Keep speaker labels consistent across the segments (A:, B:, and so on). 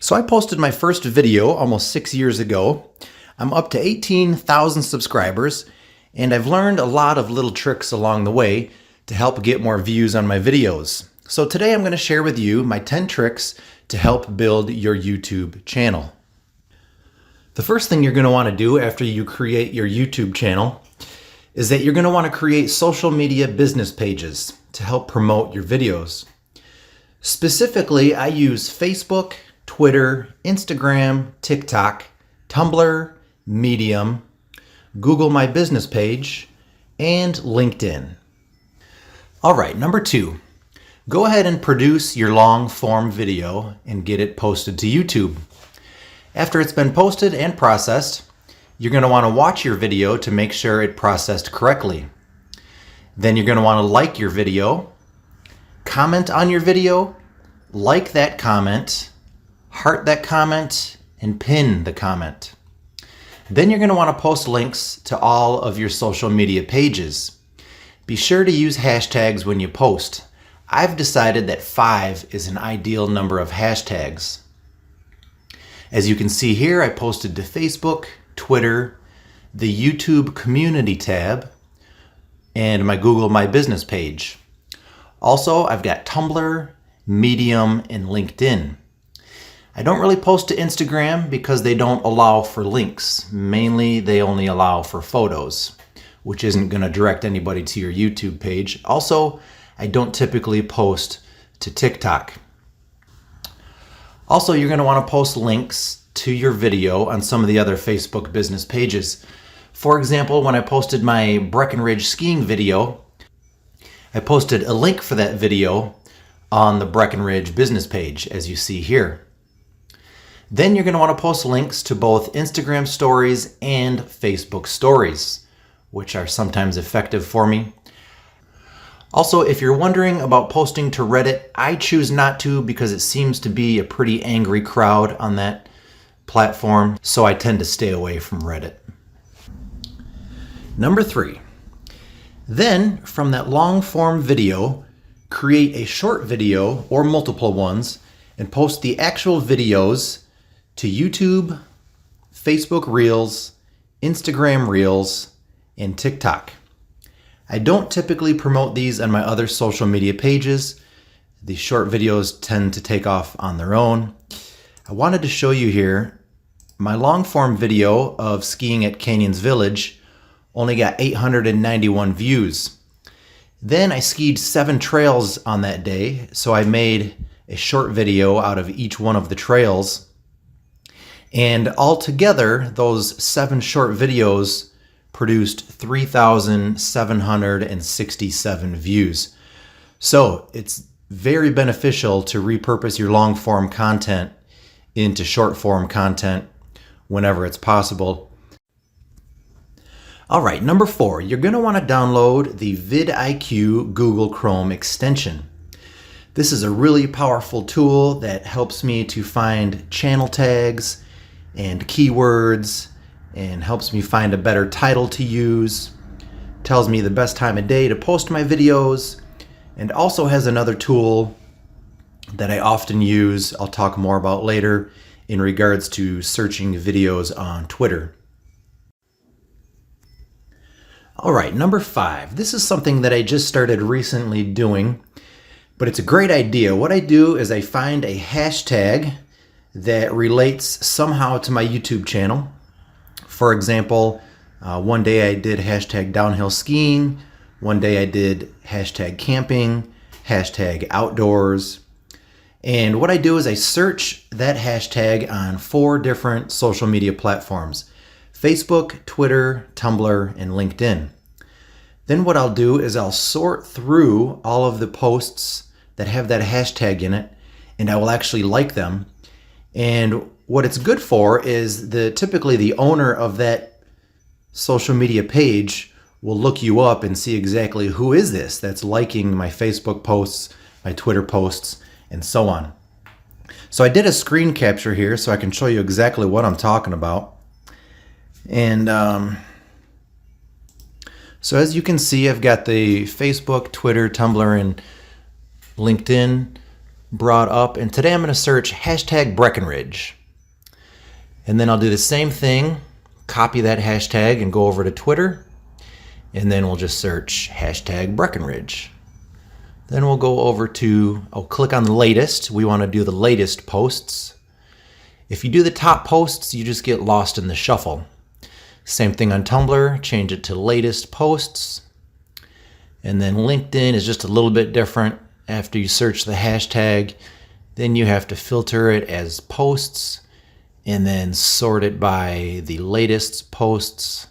A: So I posted my first video almost 6 years ago. I'm up to 18,000 subscribers, and I've learned a lot of little tricks along the way to help get more views on my videos. So today I'm going to share with you my 10 tricks to help build your YouTube channel. The first thing you're going to want to do after you create your YouTube channel is that you're going to want to create social media business pages to help promote your videos. Specifically, I use Facebook, Twitter, Instagram, TikTok, Tumblr, Medium, Google My Business page, and LinkedIn. All right, number 2, go ahead and produce your long form video and get it posted to YouTube. After it's been posted and processed, you're going to want to watch your video to make sure it processed correctly. Then you're going to want to like your video, comment on your video, like that comment, heart that comment, and pin the comment. Then you're going to want to post links to all of your social media pages. Be sure to use hashtags when you post. I've decided that 5 is an ideal number of hashtags. As you can see here, I posted to Facebook, Twitter, the YouTube community tab, and my Google My Business page. Also, I've got Tumblr, Medium, and LinkedIn. I don't really post to Instagram because they don't allow for links. Mainly, they only allow for photos, which isn't going to direct anybody to your YouTube page. Also, I don't typically post to TikTok. Also, you're going to want to post links to your video on some of the other Facebook business pages. For example, when I posted my Breckenridge skiing video, I posted a link for that video on the Breckenridge business page, as you see here. Then you're going to want to post links to both Instagram stories and Facebook stories, which are sometimes effective for me. Also, if you're wondering about posting to Reddit, I choose not to because it seems to be a pretty angry crowd on that platform, so I tend to stay away from Reddit. Number 3, then from that long form video, create a short video or multiple ones and post the actual videos to YouTube, Facebook Reels, Instagram Reels, and TikTok. I don't typically promote these on my other social media pages. The short videos tend to take off on their own. I wanted to show you here my long form video of skiing at Canyons Village only got 891 views. Then I skied 7 trails on that day, so I made a short video out of each one of the trails. And altogether, those 7 short videos produced 3,767 views. So it's very beneficial to repurpose your long form content into short form content whenever it's possible. All right, number 4, you're going to want to download the VidIQ Google Chrome extension. This is a really powerful tool that helps me to find channel tags and keywords and helps me find a better title to use, tells me the best time of day to post my videos, and also has another tool that I often use, I'll talk more about later, in regards to searching videos on Twitter. All right, number 5. This is something that I just started recently doing, but it's a great idea. What I do is I find a hashtag that relates somehow to my YouTube channel. For example, one day I did hashtag downhill skiing, one day I did hashtag camping, hashtag outdoors. And what I do is I search that hashtag on 4 different social media platforms: Facebook, Twitter, Tumblr, and LinkedIn. Then what I'll do is I'll sort through all of the posts that have that hashtag in it, and I will actually like them. And what it's good for is typically the owner of that social media page will look you up and see exactly who is this that's liking my Facebook posts, my Twitter posts, and so on. So I did a screen capture here so I can show you exactly what I'm talking about. And so as you can see, I've got the Facebook, Twitter, Tumblr, and LinkedIn brought up, and today I'm going to search hashtag Breckenridge. And then I'll do the same thing, copy that hashtag and go over to Twitter, and then we'll just search hashtag Breckenridge. Then we'll go over to, click on the latest. We want to do the latest posts. If you do the top posts, you just get lost in the shuffle. Same thing on Tumblr, change it to latest posts. And then LinkedIn is just a little bit different. After you search the hashtag, then you have to filter it as posts and then sort it by the latest posts.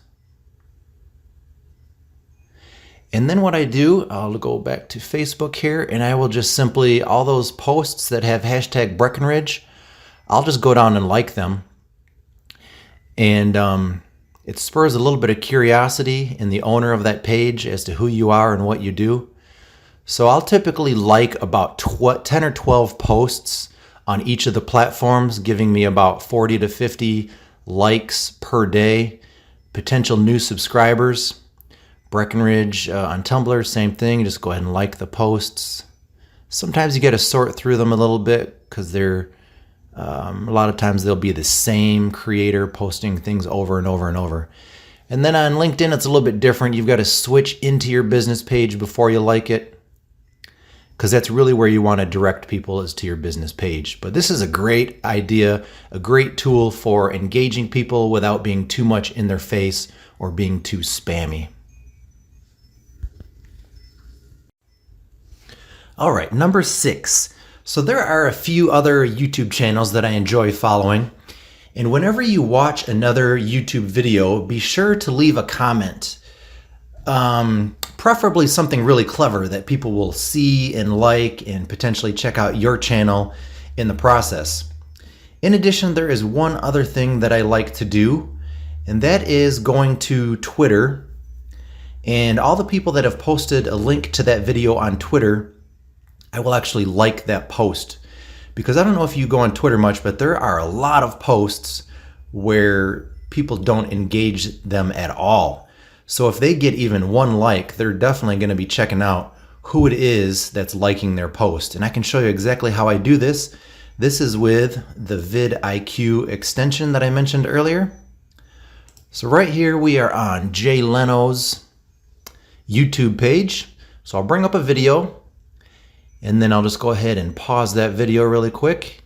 A: And then what I do, I'll go back to Facebook here, and I will just simply, all those posts that have hashtag Breckenridge, I'll just go down and like them. And it spurs a little bit of curiosity in the owner of that page as to who you are and what you do. So I'll typically like about 10 or 12 posts on each of the platforms, giving me about 40 to 50 likes per day. Potential new subscribers. Breckenridge on Tumblr, same thing. Just go ahead and like the posts. Sometimes you got to sort through them a little bit because they're a lot of times they'll be the same creator posting things over and over and over. And then on LinkedIn, it's a little bit different. You've got to switch into your business page before you like it, because that's really where you want to direct people, is to your business page. But this is a great idea, a great tool for engaging people without being too much in their face or being too spammy. All right, number 6. So there are a few other YouTube channels that I enjoy following. And whenever you watch another YouTube video, be sure to leave a comment. Preferably something really clever that people will see and like and potentially check out your channel in the process. In addition, there is one other thing that I like to do, and that is going to Twitter. And all the people that have posted a link to that video on Twitter, I will actually like that post. Because I don't know if you go on Twitter much, but there are a lot of posts where people don't engage them at all. So if they get even one like, they're definitely going to be checking out who it is that's liking their post. And I can show you exactly how I do this. This is with the VidIQ extension that I mentioned earlier. So right here we are on Jay Leno's YouTube page. So I'll bring up a video, and then I'll just go ahead and pause that video really quick.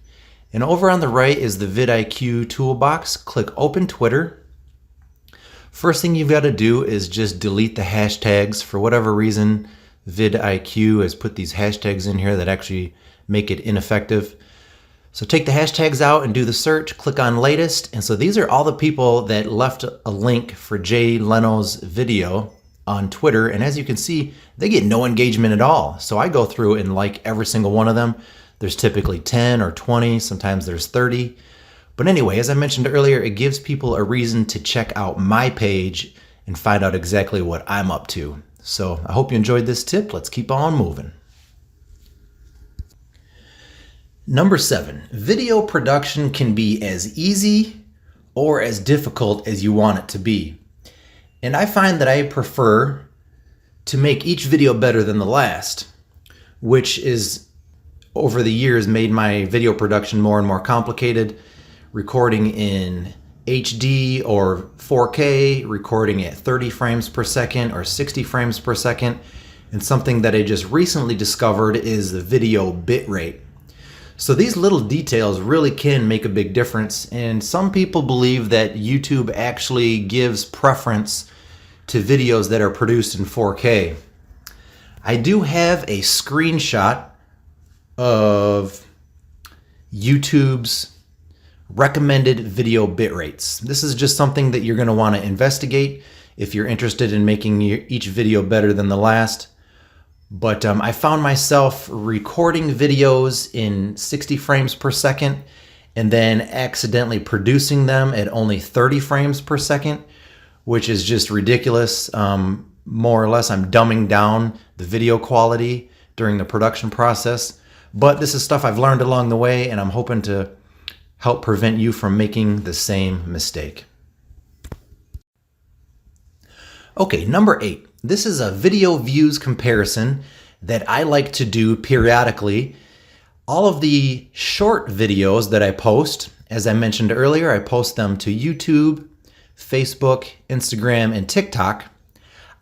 A: And over on the right is the VidIQ toolbox. Click Open Twitter. First thing you've got to do is just delete the hashtags. For whatever reason, VidIQ has put these hashtags in here that actually make it ineffective. So take the hashtags out and do the search. Click on latest. And so these are all the people that left a link for Jay Leno's video on Twitter, and as you can see, they get no engagement at all. So I go through and like every single one of them. There's typically 10 or 20, sometimes there's 30. But anyway, as I mentioned earlier, it gives people a reason to check out my page and find out exactly what I'm up to. So I hope you enjoyed this tip. Let's keep on moving. Number 7, video production can be as easy or as difficult as you want it to be. And I find that I prefer to make each video better than the last, which is over the years made my video production more and more complicated. Recording in HD or 4K, recording at 30 frames per second or 60 frames per second. And something that I just recently discovered is the video bitrate. So these little details really can make a big difference, and some people believe that YouTube actually gives preference to videos that are produced in 4K. I do have a screenshot of YouTube's recommended video bit rates. This is just something that you're going to want to investigate if you're interested in making each video better than the last. But I found myself recording videos in 60 frames per second and then accidentally producing them at only 30 frames per second, which is just ridiculous. More or less, I'm dumbing down the video quality during the production process. But this is stuff I've learned along the way, and I'm hoping to help prevent you from making the same mistake. Okay, number 8. This is a video views comparison that I like to do periodically. All of the short videos that I post, as I mentioned earlier, I post them to YouTube, Facebook, Instagram, and TikTok.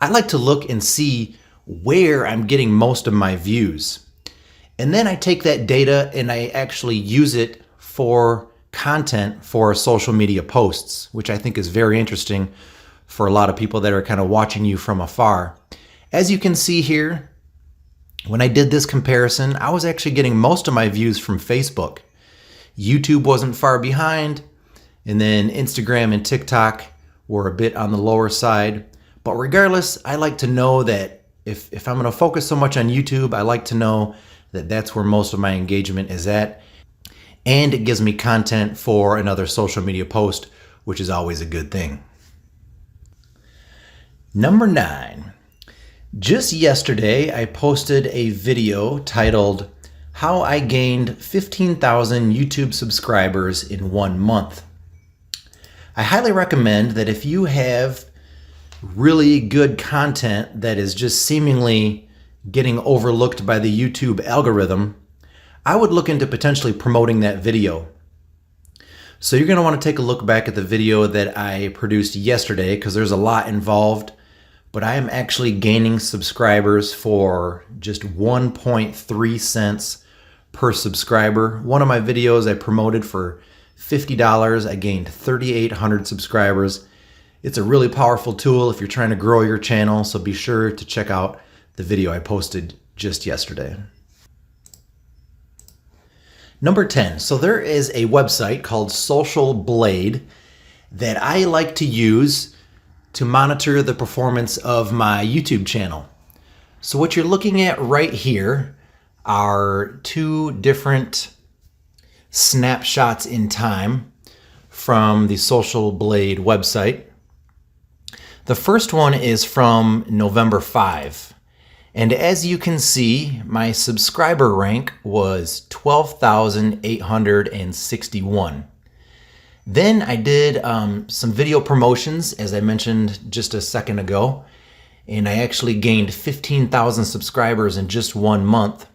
A: I like to look and see where I'm getting most of my views. And then I take that data and I actually use it for content for social media posts, which I think is very interesting for a lot of people that are kind of watching you from afar. As you can see here, when I did this comparison, I was actually getting most of my views from Facebook. YouTube wasn't far behind, and then Instagram and TikTok were a bit on the lower side. But regardless, I like to know that if I'm going to focus so much on YouTube, I like to know that that's where most of my engagement is at. And it gives me content for another social media post, which is always a good thing. Number 9. Just yesterday, I posted a video titled, How I Gained 15,000 YouTube Subscribers in 1 month. I highly recommend that if you have really good content that is just seemingly getting overlooked by the YouTube algorithm, I would look into potentially promoting that video. So you're going to want to take a look back at the video that I produced yesterday because there's a lot involved, but I am actually gaining subscribers for just 1.3 cents per subscriber. One of my videos I promoted for $50. I gained 3,800 subscribers. It's a really powerful tool if you're trying to grow your channel, so be sure to check out the video I posted just yesterday. Number 10. So there is a website called Social Blade that I like to use to monitor the performance of my YouTube channel. So what you're looking at right here are 2 different snapshots in time from the Social Blade website. The first one is from November 5. And as you can see, my subscriber rank was 12,861. Then I did some video promotions, as I mentioned just a second ago, and I actually gained 15,000 subscribers in just 1 month.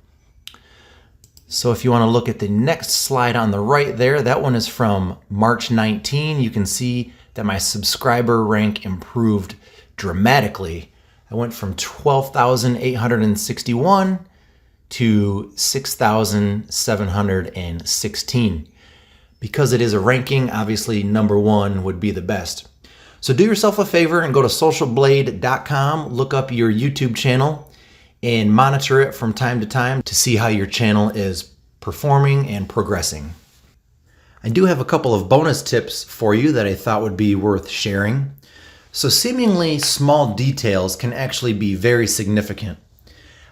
A: So if you want to look at the next slide on the right there, that one is from March 19. You can see that my subscriber rank improved dramatically. I went from 12,861 to 6,716. Because it is a ranking, obviously number 1 would be the best. So do yourself a favor and go to socialblade.com, look up your YouTube channel, and monitor it from time to time to see how your channel is performing and progressing. I do have a couple of bonus tips for you that I thought would be worth sharing. So seemingly small details can actually be very significant.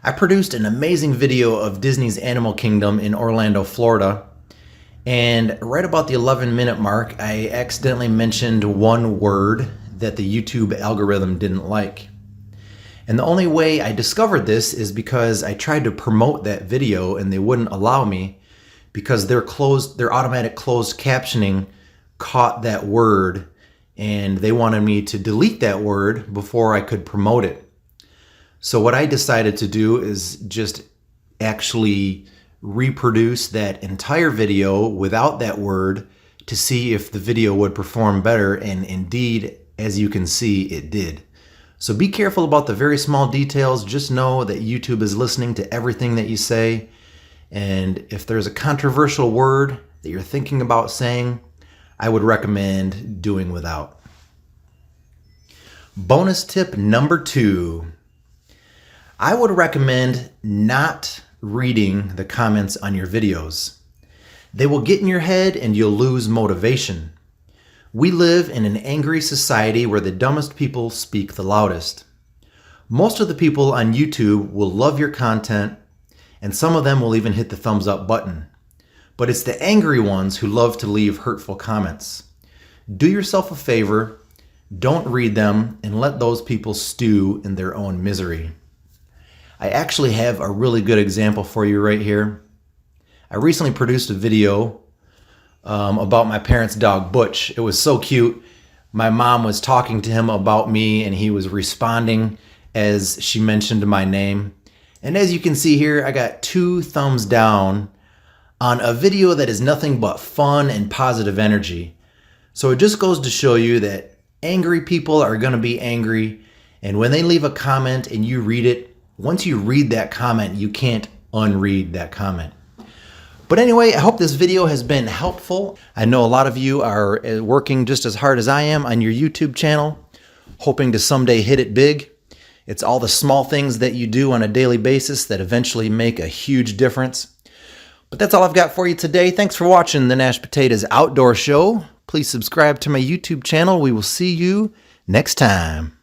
A: I produced an amazing video of Disney's Animal Kingdom in Orlando, Florida, and right about the 11-minute mark, I accidentally mentioned one word that the YouTube algorithm didn't like. And the only way I discovered this is because I tried to promote that video and they wouldn't allow me because their automatic closed captioning caught that word and they wanted me to delete that word before I could promote it. So what I decided to do is just actually reproduce that entire video without that word to see if the video would perform better, and indeed, as you can see, it did. So be careful about the very small details. Just know that YouTube is listening to everything that you say, and if there's a controversial word that you're thinking about saying, I would recommend doing without. Bonus tip number 2. I would recommend not reading the comments on your videos. They will get in your head and you'll lose motivation. We live in an angry society where the dumbest people speak the loudest. Most of the people on YouTube will love your content, and some of them will even hit the thumbs up button. But it's the angry ones who love to leave hurtful comments. Do yourself a favor, don't read them, and let those people stew in their own misery. I actually have a really good example for you right here. I recently produced a video about my parents' dog, Butch. It was so cute. My mom was talking to him about me and he was responding as she mentioned my name. And as you can see here, I got 2 thumbs down on a video that is nothing but fun and positive energy. So it just goes to show you that angry people are going to be angry, and when they leave a comment and you read it, once you read that comment, you can't unread that comment. But anyway, I hope this video has been helpful. I know a lot of you are working just as hard as I am on your YouTube channel, hoping to someday hit it big. It's all the small things that you do on a daily basis that eventually make a huge difference. But that's all I've got for you today. Thanks for watching the Nash Potatoes Outdoor Show. Please subscribe to my YouTube channel. We will see you next time.